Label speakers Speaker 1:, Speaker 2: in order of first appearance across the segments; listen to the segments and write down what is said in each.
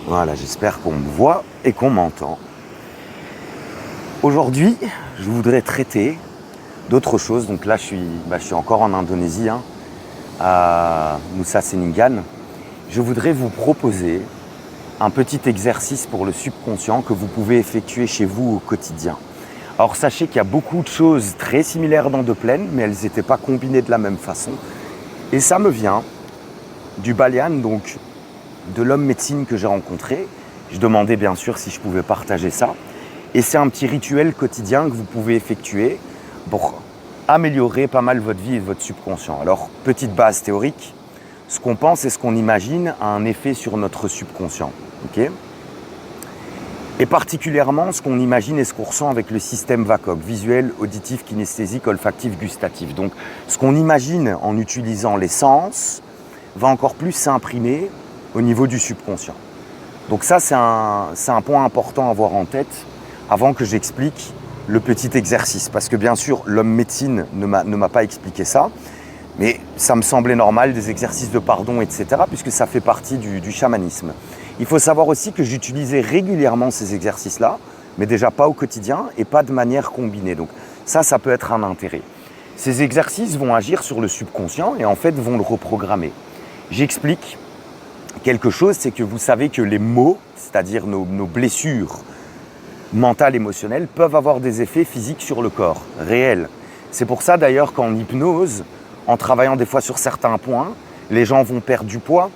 Speaker 1: Voilà, j'espère qu'on me voit et qu'on m'entend. Aujourd'hui, je voudrais traiter d'autres choses. Donc là, je suis encore en Indonésie, à Nusa Ceningan. Je voudrais vous proposer un petit exercice pour le subconscient que vous pouvez effectuer chez vous au quotidien. Alors sachez qu'il y a beaucoup de choses très similaires dans De Plaine, mais elles n'étaient pas combinées de la même façon. Et ça me vient du Balian, donc de l'homme médecine que j'ai rencontré. Je demandais bien sûr si je pouvais partager ça. Et c'est un petit rituel quotidien que vous pouvez effectuer pour améliorer pas mal votre vie et votre subconscient. Alors, petite base théorique, ce qu'on pense et ce qu'on imagine a un effet sur notre subconscient. Okay, et particulièrement ce qu'on imagine et ce qu'on ressent avec le système VACOG, visuel, auditif, kinesthésique, olfactif, gustatif. Donc, ce qu'on imagine en utilisant les sens va encore plus s'imprimer au niveau du subconscient. Donc ça, c'est un point important à avoir en tête avant que j'explique le petit exercice. Parce que bien sûr, l'homme médecine ne m'a pas expliqué ça, mais ça me semblait normal, des exercices de pardon, etc., puisque ça fait partie du chamanisme. Il faut savoir aussi que j'utilisais régulièrement ces exercices-là, mais déjà pas au quotidien et pas de manière combinée. Donc ça peut être un intérêt. Ces exercices vont agir sur le subconscient et en fait vont le reprogrammer. J'explique quelque chose, c'est que vous savez que les mots, c'est-à-dire nos blessures mentales, émotionnelles, peuvent avoir des effets physiques sur le corps, réels. C'est pour ça d'ailleurs qu'en hypnose, en travaillant des fois sur certains points, les gens vont perdre du poids,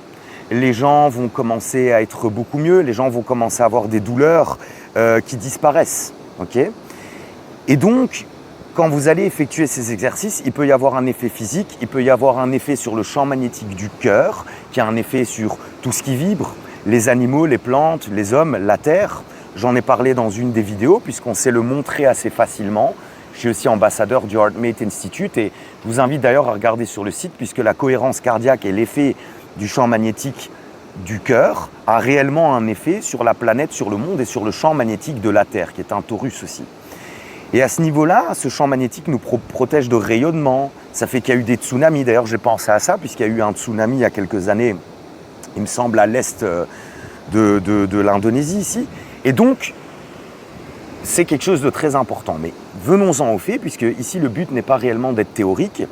Speaker 1: les gens vont commencer à être beaucoup mieux, les gens vont commencer à avoir des douleurs qui disparaissent. Okay, et donc, quand vous allez effectuer ces exercices, il peut y avoir un effet physique, il peut y avoir un effet sur le champ magnétique du cœur, qui a un effet sur tout ce qui vibre, les animaux, les plantes, les hommes, la terre. J'en ai parlé dans une des vidéos, puisqu'on sait le montrer assez facilement. Je suis aussi ambassadeur du HeartMate Institute et je vous invite d'ailleurs à regarder sur le site, puisque la cohérence cardiaque et l'effet du champ magnétique du cœur a réellement un effet sur la planète, sur le monde et sur le champ magnétique de la Terre, qui est un torus aussi. Et à ce niveau-là, ce champ magnétique nous protège de rayonnement. Ça fait qu'il y a eu des tsunamis. D'ailleurs, j'ai pensé à ça, puisqu'il y a eu un tsunami il y a quelques années, il me semble, à l'est de l'Indonésie ici. Et donc, c'est quelque chose de très important. Mais venons-en au fait, puisque ici, le but n'est pas réellement d'être théorique.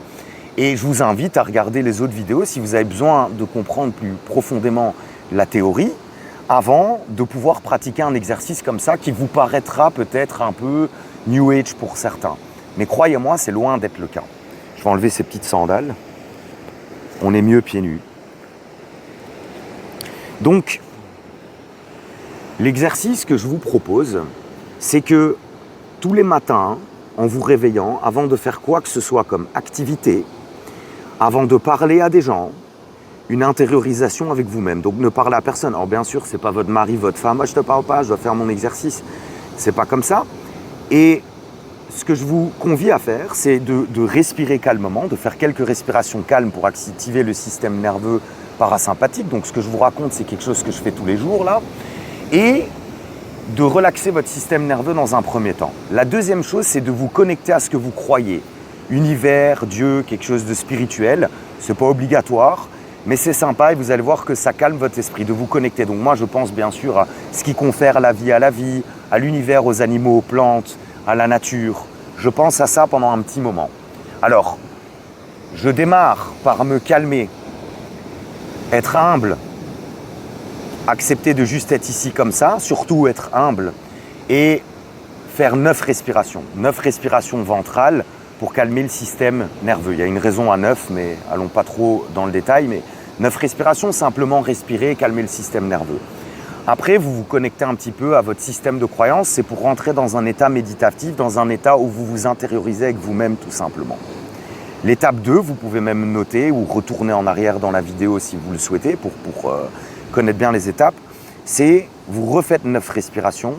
Speaker 1: Et je vous invite à regarder les autres vidéos si vous avez besoin de comprendre plus profondément la théorie, avant de pouvoir pratiquer un exercice comme ça qui vous paraîtra peut-être un peu New Age pour certains. Mais croyez-moi, c'est loin d'être le cas. Je vais enlever ces petites sandales. On est mieux pieds nus. Donc, l'exercice que je vous propose, c'est que tous les matins, en vous réveillant, avant de faire quoi que ce soit comme activité, avant de parler à des gens, une intériorisation avec vous-même. Donc ne parlez à personne. Alors bien sûr, c'est pas votre mari, votre femme. Moi, je te parle pas, je dois faire mon exercice. C'est pas comme ça. Et ce que je vous convie à faire, c'est de respirer calmement, de faire quelques respirations calmes pour activer le système nerveux parasympathique. Donc ce que je vous raconte, c'est quelque chose que je fais tous les jours là. Et de relaxer votre système nerveux dans un premier temps. La deuxième chose, c'est de vous connecter à ce que vous croyez. Univers, Dieu, quelque chose de spirituel. C'est pas obligatoire, mais c'est sympa et vous allez voir que ça calme votre esprit, de vous connecter. Donc moi, je pense bien sûr à ce qui confère la vie, à l'univers, aux animaux, aux plantes, à la nature. Je pense à ça pendant un petit moment. Alors, je démarre par me calmer, être humble, accepter de juste être ici comme ça, surtout être humble et faire 9 respirations. 9 respirations ventrales pour calmer le système nerveux. Il y a une raison à 9, mais allons pas trop dans le détail, mais 9 respirations, simplement respirer et calmer le système nerveux. Après, vous vous connectez un petit peu à votre système de croyance, c'est pour rentrer dans un état méditatif, dans un état où vous vous intériorisez avec vous-même tout simplement. L'étape 2, vous pouvez même noter ou retourner en arrière dans la vidéo si vous le souhaitez pour connaître bien les étapes, c'est vous refaites 9 respirations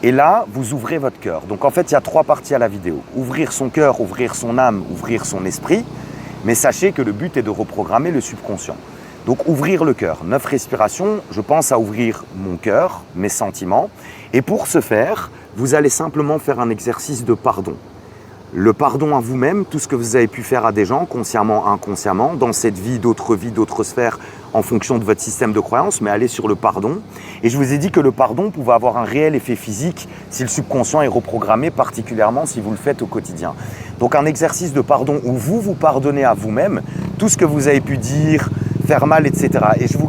Speaker 1: et là, vous ouvrez votre cœur. Donc en fait, il y a 3 parties à la vidéo. Ouvrir son cœur, ouvrir son âme, ouvrir son esprit, mais sachez que le but est de reprogrammer le subconscient. Donc ouvrir le cœur, 9 respirations, je pense à ouvrir mon cœur, mes sentiments. Et pour ce faire, vous allez simplement faire un exercice de pardon. Le pardon à vous-même, tout ce que vous avez pu faire à des gens, consciemment, inconsciemment, dans cette vie, d'autres sphères, en fonction de votre système de croyance, mais allez sur le pardon. Et je vous ai dit que le pardon pouvait avoir un réel effet physique si le subconscient est reprogrammé, particulièrement si vous le faites au quotidien. Donc un exercice de pardon où vous vous pardonnez à vous-même tout ce que vous avez pu dire, faire mal, etc. Et je vous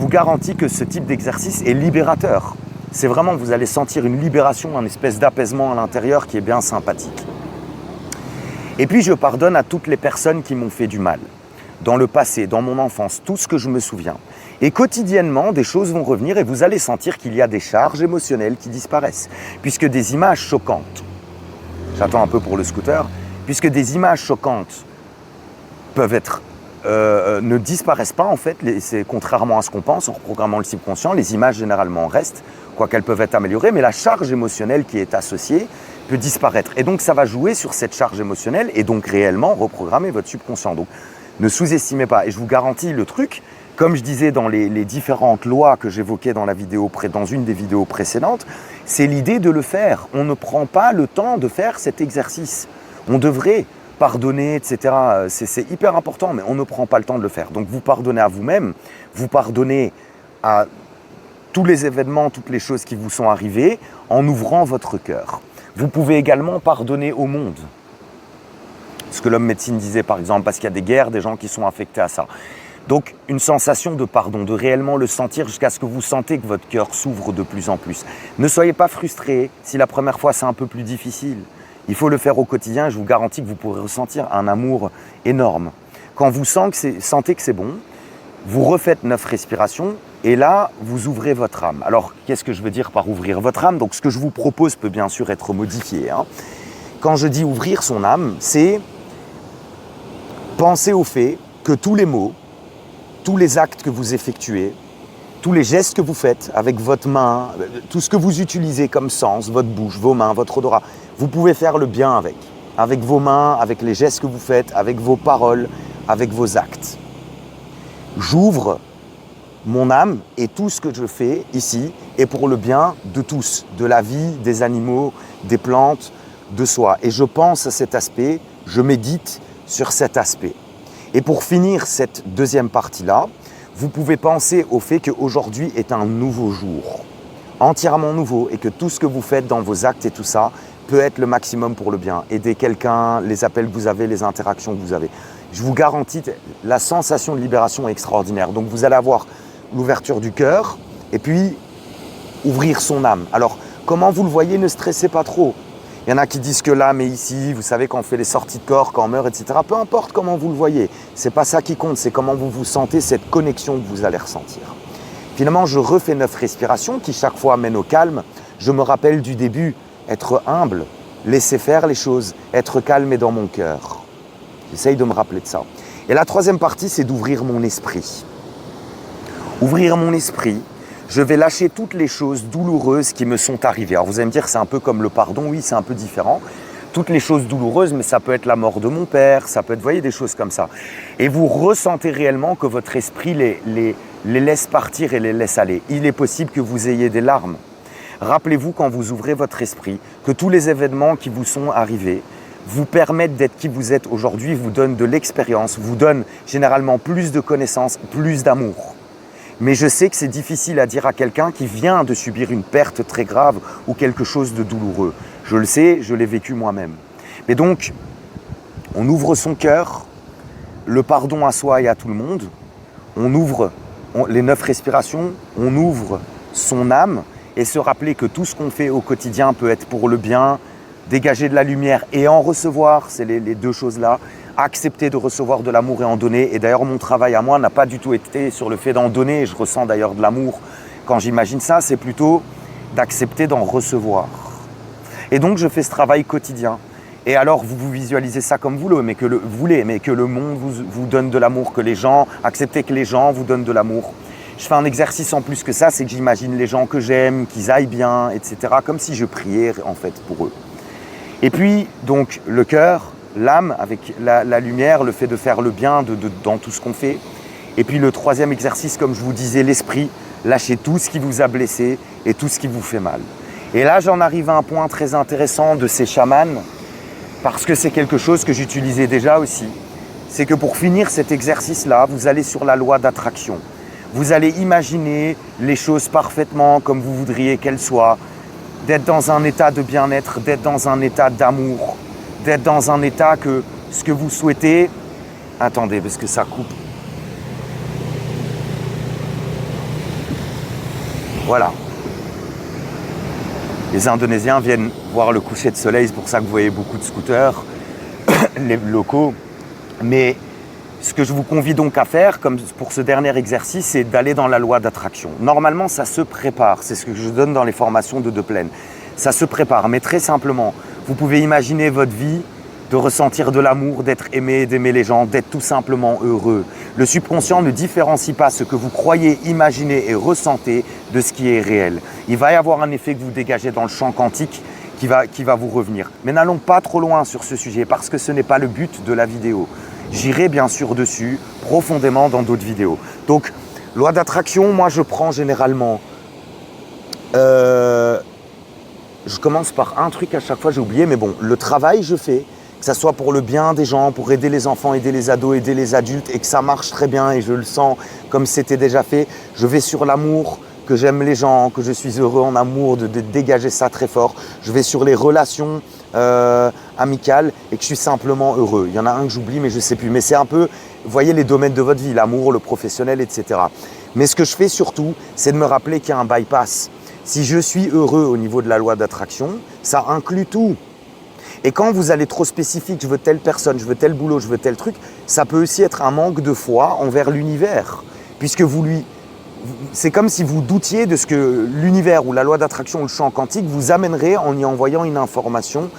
Speaker 1: garantis que ce type d'exercice est libérateur. C'est vraiment, vous allez sentir une libération, une espèce d'apaisement à l'intérieur qui est bien sympathique. Et puis je pardonne à toutes les personnes qui m'ont fait du mal, dans le passé, dans mon enfance, tout ce que je me souviens. Et quotidiennement, des choses vont revenir et vous allez sentir qu'il y a des charges émotionnelles qui disparaissent, puisque des images choquantes, j'attends un peu pour le scooter, puisque des images choquantes peuvent être ne disparaissent pas en fait, c'est contrairement à ce qu'on pense en reprogrammant le subconscient, les images généralement restent, quoiqu'elles peuvent être améliorées, mais la charge émotionnelle qui est associée peut disparaître. Et donc ça va jouer sur cette charge émotionnelle et donc réellement reprogrammer votre subconscient. Donc ne sous-estimez pas. Et je vous garantis le truc, comme je disais dans les différentes lois que j'évoquais dans une des vidéos précédentes, c'est l'idée de le faire. On ne prend pas le temps de faire cet exercice. On devrait pardonner, etc. C'est hyper important, mais on ne prend pas le temps de le faire. Donc vous pardonnez à vous-même, vous pardonnez à tous les événements, toutes les choses qui vous sont arrivées en ouvrant votre cœur. Vous pouvez également pardonner au monde. Ce que l'homme médecine disait par exemple, parce qu'il y a des guerres, des gens qui sont affectés à ça. Donc une sensation de pardon, de réellement le sentir jusqu'à ce que vous sentez que votre cœur s'ouvre de plus en plus. Ne soyez pas frustrés si la première fois c'est un peu plus difficile. Il faut le faire au quotidien et je vous garantis que vous pourrez ressentir un amour énorme. Quand vous sentez que c'est bon, vous refaites 9 respirations et là, vous ouvrez votre âme. Alors, qu'est-ce que je veux dire par ouvrir votre âme? Donc, ce que je vous propose peut bien sûr être modifié. Quand je dis ouvrir son âme, c'est penser au fait que tous les mots, tous les actes que vous effectuez, tous les gestes que vous faites avec votre main, tout ce que vous utilisez comme sens, votre bouche, vos mains, votre odorat, vous pouvez faire le bien avec vos mains, avec les gestes que vous faites, avec vos paroles, avec vos actes. J'ouvre mon âme et tout ce que je fais ici est pour le bien de tous, de la vie, des animaux, des plantes, de soi. Et je pense à cet aspect, je médite sur cet aspect. Et pour finir cette deuxième partie-là, vous pouvez penser au fait qu'aujourd'hui est un nouveau jour, entièrement nouveau, et que tout ce que vous faites dans vos actes et tout ça peut être le maximum pour le bien. Aider quelqu'un, les appels que vous avez, les interactions que vous avez. Je vous garantis, la sensation de libération est extraordinaire. Donc vous allez avoir l'ouverture du cœur et puis ouvrir son âme. Alors, comment vous le voyez, ne stressez pas trop. Il y en a qui disent que l'âme est ici, vous savez, quand on fait les sorties de corps, quand on meurt, etc. Peu importe comment vous le voyez, c'est pas ça qui compte, c'est comment vous vous sentez, cette connexion que vous allez ressentir. Finalement, je refais 9 respirations qui chaque fois mènent au calme. Je me rappelle du début, être humble, laisser faire les choses, être calme et dans mon cœur. J'essaye de me rappeler de ça. Et la troisième partie, c'est d'ouvrir mon esprit. Ouvrir mon esprit, je vais lâcher toutes les choses douloureuses qui me sont arrivées. Alors vous allez me dire, c'est un peu comme le pardon, oui, c'est un peu différent. Toutes les choses douloureuses, mais ça peut être la mort de mon père, ça peut être, vous voyez, des choses comme ça. Et vous ressentez réellement que votre esprit les laisse partir et les laisse aller. Il est possible que vous ayez des larmes. Rappelez-vous quand vous ouvrez votre esprit que tous les événements qui vous sont arrivés vous permettent d'être qui vous êtes aujourd'hui, vous donnent de l'expérience, vous donnent généralement plus de connaissances, plus d'amour. Mais je sais que c'est difficile à dire à quelqu'un qui vient de subir une perte très grave ou quelque chose de douloureux. Je le sais, je l'ai vécu moi-même. Mais donc, on ouvre son cœur, le pardon à soi et à tout le monde, on ouvre les 9 respirations, on ouvre son âme et se rappeler que tout ce qu'on fait au quotidien peut être pour le bien, dégager de la lumière et en recevoir, c'est les 2 choses-là. Accepter de recevoir de l'amour et en donner. Et d'ailleurs, mon travail à moi n'a pas du tout été sur le fait d'en donner. Je ressens d'ailleurs de l'amour quand j'imagine ça. C'est plutôt d'accepter d'en recevoir. Et donc, je fais ce travail quotidien. Et alors, vous visualisez ça comme vous voulez, mais que le monde vous donne de l'amour, que les gens, acceptez que les gens vous donnent de l'amour. Je fais un exercice en plus que ça, c'est que j'imagine les gens que j'aime, qu'ils aillent bien, etc. Comme si je priais en fait pour eux. Et puis, donc, le cœur, l'âme avec la lumière, le fait de faire le bien dans tout ce qu'on fait. Et puis le troisième exercice, comme je vous disais, l'esprit, lâchez tout ce qui vous a blessé et tout ce qui vous fait mal. Et là, j'en arrive à un point très intéressant de ces chamans, parce que c'est quelque chose que j'utilisais déjà aussi. c'est que pour finir cet exercice-là, vous allez sur la loi d'attraction. Vous allez imaginer les choses parfaitement comme vous voudriez qu'elles soient, d'être dans un état de bien-être, d'être dans un état d'amour, d'être dans un état que ce que vous souhaitez... Attendez, parce que ça coupe. Voilà. Les Indonésiens viennent voir le coucher de soleil, c'est pour ça que vous voyez beaucoup de scooters, les locaux. Mais ce que je vous convie donc à faire, comme pour ce dernier exercice, c'est d'aller dans la loi d'attraction. Normalement, ça se prépare. C'est ce que je donne dans les formations de De Plaine. Ça se prépare, mais très simplement, vous pouvez imaginer votre vie, de ressentir de l'amour, d'être aimé, d'aimer les gens, d'être tout simplement heureux. Le subconscient ne différencie pas ce que vous croyez, imaginez et ressentez de ce qui est réel. Il va y avoir un effet que vous dégagez dans le champ quantique qui va vous revenir. Mais n'allons pas trop loin sur ce sujet parce que ce n'est pas le but de la vidéo. J'irai bien sûr dessus profondément dans d'autres vidéos. Donc, loi d'attraction, moi je prends généralement... je commence par un truc à chaque fois, j'ai oublié, mais bon, le travail je fais, que ça soit pour le bien des gens, pour aider les enfants, aider les ados, aider les adultes, et que ça marche très bien et je le sens comme c'était déjà fait. Je vais sur l'amour, que j'aime les gens, que je suis heureux en amour, de dégager ça très fort. Je vais sur les relations amicales et que je suis simplement heureux. Il y en a un que j'oublie, mais je ne sais plus. Mais c'est un peu, vous voyez, les domaines de votre vie, l'amour, le professionnel, etc. Mais ce que je fais surtout, c'est de me rappeler qu'il y a un bypass. Si je suis heureux au niveau de la loi d'attraction, ça inclut tout. Et quand vous allez trop spécifique, je veux telle personne, je veux tel boulot, je veux tel truc, ça peut aussi être un manque de foi envers l'univers. Puisque c'est comme si vous doutiez de ce que l'univers ou la loi d'attraction ou le champ quantique vous amènerait en y envoyant une information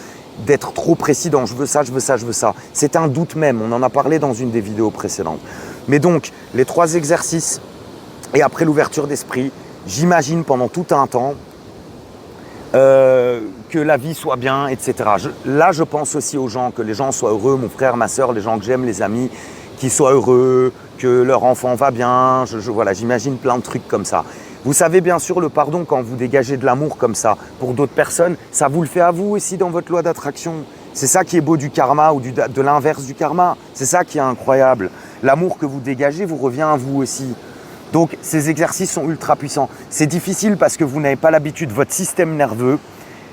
Speaker 1: d'être trop précis dans je veux ça, je veux ça, je veux ça. C'est un doute même, on en a parlé dans une des vidéos précédentes. Mais donc, les 3 exercices et après l'ouverture d'esprit, j'imagine pendant tout un temps que la vie soit bien, etc. Là, je pense aussi aux gens, que les gens soient heureux, mon frère, ma soeur, les gens que j'aime, les amis, qu'ils soient heureux, que leur enfant va bien, voilà, j'imagine plein de trucs comme ça. Vous savez bien sûr le pardon, quand vous dégagez de l'amour comme ça pour d'autres personnes, ça vous le fait à vous aussi dans votre loi d'attraction. C'est ça qui est beau du karma ou de l'inverse du karma. C'est ça qui est incroyable. L'amour que vous dégagez vous revient à vous aussi. Donc ces exercices sont ultra puissants. C'est difficile parce que vous n'avez pas l'habitude, votre système nerveux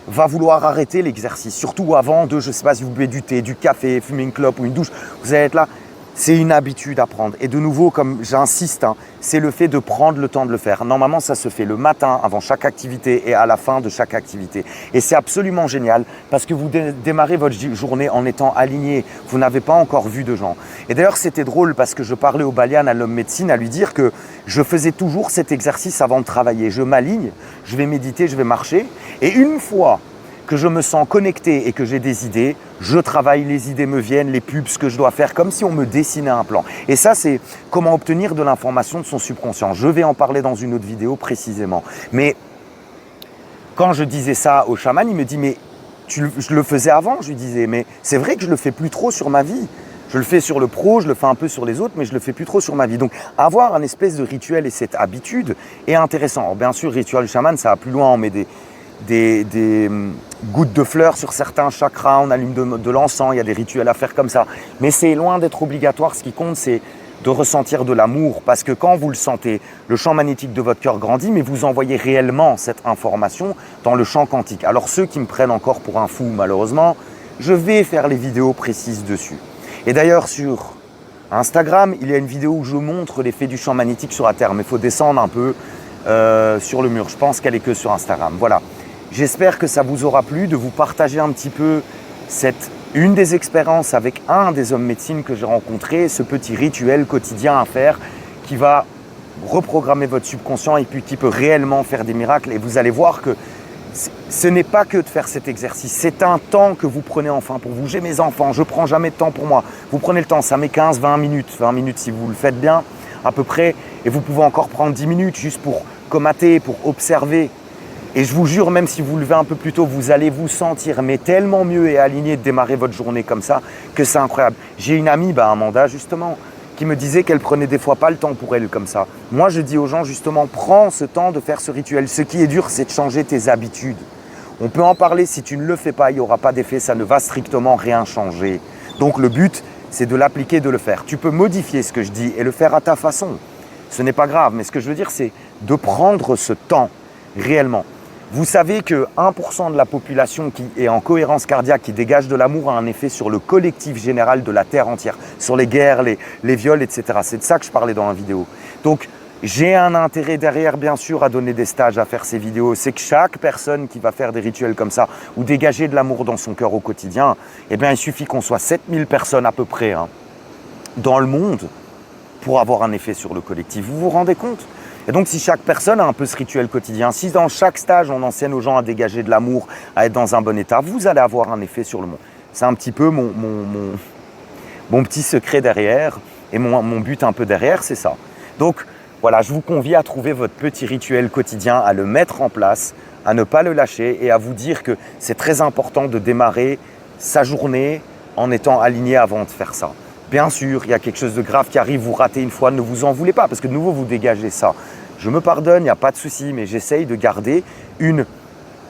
Speaker 1: va vouloir arrêter l'exercice. Surtout avant de, je ne sais pas si vous buvez du thé, du café, fumer une clope ou une douche, vous allez être là. C'est une habitude à prendre. Et de nouveau, comme j'insiste, c'est le fait de prendre le temps de le faire. Normalement, ça se fait le matin avant chaque activité et à la fin de chaque activité. Et c'est absolument génial parce que vous démarrez votre journée en étant aligné. Vous n'avez pas encore vu de gens. Et d'ailleurs, c'était drôle parce que je parlais au Balian, à l'homme médecine, à lui dire que je faisais toujours cet exercice avant de travailler. Je m'aligne, je vais méditer, je vais marcher. Et une fois que je me sens connecté et que j'ai des idées, je travaille, les idées me viennent, les pubs, ce que je dois faire, comme si on me dessinait un plan. Et ça, c'est comment obtenir de l'information de son subconscient. Je vais en parler dans une autre vidéo précisément. Mais quand je disais ça au chaman, il me dit « mais je le faisais avant », je lui disais « mais c'est vrai que je le fais plus trop sur ma vie. Je le fais sur le pro, je le fais un peu sur les autres, mais je le fais plus trop sur ma vie. » Donc, avoir un espèce de rituel et cette habitude est intéressant. Alors, bien sûr, rituel chaman, ça va plus loin, on met des gouttes de fleurs sur certains chakras, on allume de l'encens, il y a des rituels à faire comme ça. Mais c'est loin d'être obligatoire. Ce qui compte, c'est de ressentir de l'amour. Parce que quand vous le sentez, le champ magnétique de votre cœur grandit, mais vous envoyez réellement cette information dans le champ quantique. Alors ceux qui me prennent encore pour un fou, malheureusement, je vais faire les vidéos précises dessus. Et d'ailleurs, sur Instagram, il y a une vidéo où je montre l'effet du champ magnétique sur la Terre. Mais il faut descendre un peu sur le mur. Je pense qu'elle est que sur Instagram. Voilà. J'espère que ça vous aura plu de vous partager un petit peu une des expériences avec un des hommes médecine que j'ai rencontré, ce petit rituel quotidien à faire qui va reprogrammer votre subconscient et puis qui peut réellement faire des miracles. Et vous allez voir que ce n'est pas que de faire cet exercice, c'est un temps que vous prenez enfin pour vous. J'ai mes enfants, je ne prends jamais de temps pour moi. Vous prenez le temps, ça met 15-20 minutes. 20 minutes si vous le faites bien à peu près. Et vous pouvez encore prendre 10 minutes juste pour comater, pour observer. Et je vous jure, même si vous levez un peu plus tôt, vous allez vous sentir mais tellement mieux et aligné de démarrer votre journée comme ça que c'est incroyable. J'ai une amie, Amanda justement, qui me disait qu'elle prenait des fois pas le temps pour elle comme ça. Moi, je dis aux gens justement, prends ce temps de faire ce rituel. Ce qui est dur, c'est de changer tes habitudes. On peut en parler, si tu ne le fais pas, il n'y aura pas d'effet, ça ne va strictement rien changer. Donc le but, c'est de l'appliquer, de le faire. Tu peux modifier ce que je dis et le faire à ta façon. Ce n'est pas grave, mais ce que je veux dire, c'est de prendre ce temps réellement. Vous savez que 1% de la population qui est en cohérence cardiaque, qui dégage de l'amour, a un effet sur le collectif général de la Terre entière, sur les guerres, les viols, etc. C'est de ça que je parlais dans la vidéo. Donc, j'ai un intérêt derrière, bien sûr, à donner des stages, à faire ces vidéos. C'est que chaque personne qui va faire des rituels comme ça ou dégager de l'amour dans son cœur au quotidien, eh bien, il suffit qu'on soit 7000 personnes à peu près dans le monde pour avoir un effet sur le collectif. Vous vous rendez compte ? Et donc, si chaque personne a un peu ce rituel quotidien, si dans chaque stage, on enseigne aux gens à dégager de l'amour, à être dans un bon état, vous allez avoir un effet sur le monde. C'est un petit peu mon petit secret derrière et mon but un peu derrière, c'est ça. Donc, voilà, je vous convie à trouver votre petit rituel quotidien, à le mettre en place, à ne pas le lâcher et à vous dire que c'est très important de démarrer sa journée en étant aligné avant de faire ça. Bien sûr, il y a quelque chose de grave qui arrive, vous ratez une fois, ne vous en voulez pas parce que de nouveau, vous dégagez ça. Je me pardonne, il n'y a pas de souci, mais j'essaye de garder une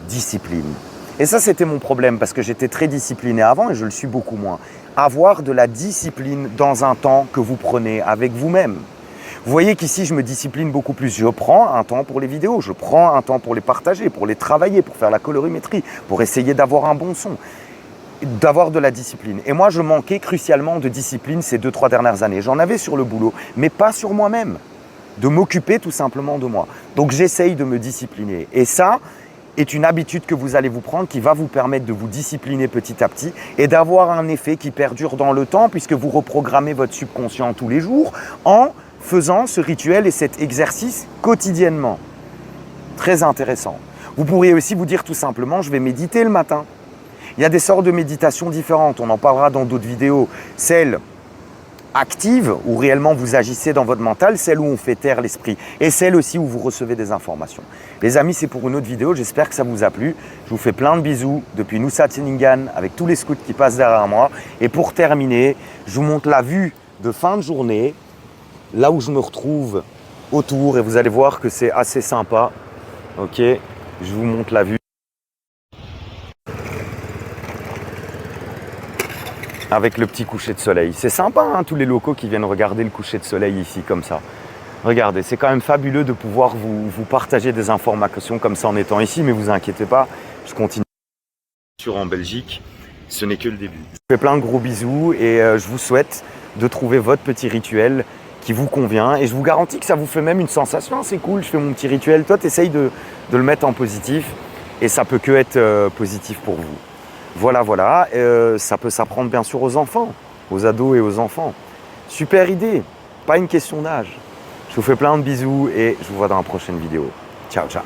Speaker 1: discipline. Et ça, c'était mon problème parce que j'étais très discipliné avant et je le suis beaucoup moins. Avoir de la discipline dans un temps que vous prenez avec vous-même. Vous voyez qu'ici, je me discipline beaucoup plus. Je prends un temps pour les vidéos, je prends un temps pour les partager, pour les travailler, pour faire la colorimétrie, pour essayer d'avoir un bon son, d'avoir de la discipline. Et moi, je manquais crucialement de discipline ces 2-3 dernières années. J'en avais sur le boulot, mais pas sur moi-même. De m'occuper tout simplement de moi. Donc, j'essaye de me discipliner. Et ça est une habitude que vous allez vous prendre qui va vous permettre de vous discipliner petit à petit et d'avoir un effet qui perdure dans le temps puisque vous reprogrammez votre subconscient tous les jours en faisant ce rituel et cet exercice quotidiennement. Très intéressant. Vous pourriez aussi vous dire tout simplement, je vais méditer le matin. Il y a des sortes de méditations différentes, on en parlera dans d'autres vidéos. Celle active, où réellement vous agissez dans votre mental, celle où on fait taire l'esprit et celle aussi où vous recevez des informations. Les amis, c'est pour une autre vidéo, j'espère que ça vous a plu. Je vous fais plein de bisous depuis Nusa Tsingthan avec tous les scouts qui passent derrière moi. Et pour terminer, je vous montre la vue de fin de journée, là où je me retrouve autour et vous allez voir que c'est assez sympa. Ok, je vous montre la vue. Avec le petit coucher de soleil. C'est sympa, hein, tous les locaux qui viennent regarder le coucher de soleil ici, comme ça. Regardez, c'est quand même fabuleux de pouvoir vous partager des informations comme ça en étant ici, mais vous inquiétez pas, je continue en Belgique, ce n'est que le début. Je vous fais plein de gros bisous et je vous souhaite de trouver votre petit rituel qui vous convient et je vous garantis que ça vous fait même une sensation, c'est cool, je fais mon petit rituel, toi t'essayes de le mettre en positif et ça peut que être positif pour vous. Voilà, ça peut s'apprendre bien sûr aux enfants, aux ados et aux enfants. Super idée, pas une question d'âge. Je vous fais plein de bisous et je vous vois dans la prochaine vidéo. Ciao, ciao.